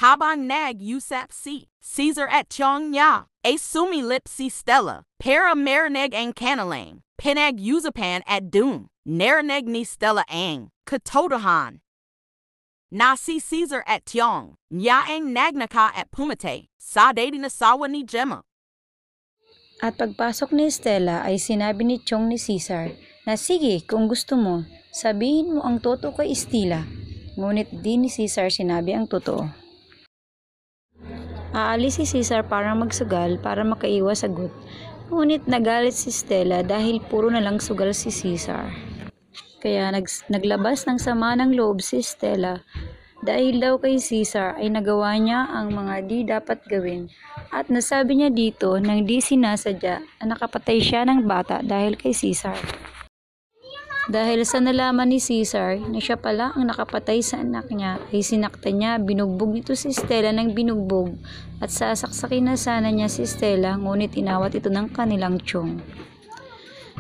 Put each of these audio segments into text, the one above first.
Habang nag usap si Caesar at Tiong Nya, a sumilip si Stella, para marinig ang kanilang pinag-usapan at doon, narinig ni Stella ang katotohanan na si Caesar at Tiong Nya ang nagnaka at pumatay sa dating asawa ni Gemma. At pagpasok ni Stella ay sinabi ni Chong ni Caesar na sige kung gusto mo, sabihin mo ang totoo kay Stella. Ngunit di ni Caesar sinabi ang totoo. Aalis si Caesar para magsugal para makaiwas sagot. Ngunit nagalit si Stella dahil puro na lang sugal si Caesar. Kaya naglabas ng sama ng loob si Stella dahil daw kay Caesar ay nagawa niya ang mga di dapat gawin. At nasabi niya dito nang di sinasadya na nakapatay siya ng bata dahil kay Caesar. Dahil sa nalaman ni Caesar na siya pala ang nakapatay sa anak niya, ay sinaktan niya, binugbog nito si Stella ng binugbog at sasaksakin na sana niya si Stella, ngunit inawat ito ng kanilang Chong.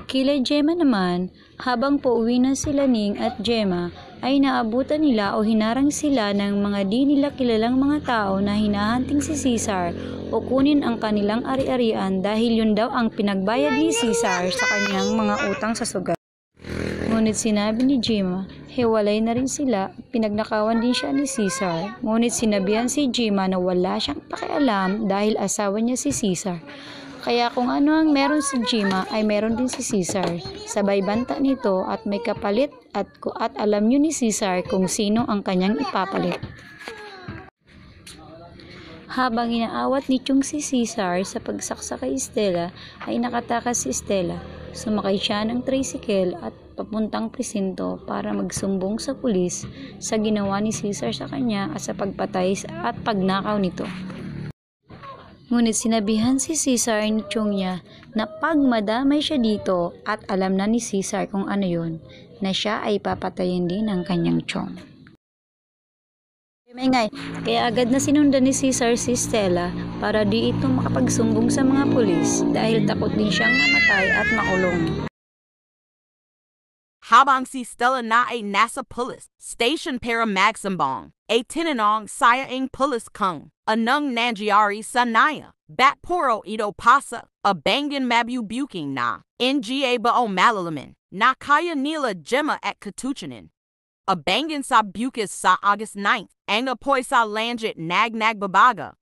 Kila Gemma naman, habang pauwi na sila Ning at Gemma, ay naabutan nila o hinarang sila ng mga di nila kilalang mga tao na hinahanting si Caesar o kunin ang kanilang ari-arian dahil yun daw ang pinagbayad ni Caesar sa kanyang mga utang sa sugal. Ngunit sinabi ni Gemma, hiwalay na rin sila at pinagnakawan din siya ni Caesar. Ngunit sinabihan si Gemma na wala siyang pakialam dahil asawa niya si Caesar. Kaya kung ano ang meron si Gemma ay meron din si Caesar. Sabay banta nito at may kapalit at alam niyo ni Caesar kung sino ang kanyang ipapalit. Habang inaawat ni Chong si Caesar sa pagsaksa kay Stella ay nakatakas si Stella. Sumakay siya ng tricycle at papuntang presinto para magsumbong sa pulis sa ginawa ni Caesar sa kanya at sa pagpatay at pagnakaw nito. Ngunit sinabihan si Caesar ni Chong niya na pag madamay siya dito at alam na ni Caesar kung ano yun, na siya ay papatayin din ng kanyang Chong. Kaya agad na sinundan ni Caesar si Stella para di ito makapagsumbong sa mga pulis dahil takot din siyang mamatay at makulong. Habang si Stella na ay nasa pulis station para magsumbong, ay tinanong saya ang pulis kung anong nangyari sa naya. Bat puro ito pasa, abanggan mabubuking na, NGA ba o malalaman, na kaya nila Gemma at katuchanin. Abanggan sa Bukas sa August 9, ang apoy sa langit nagbabaga,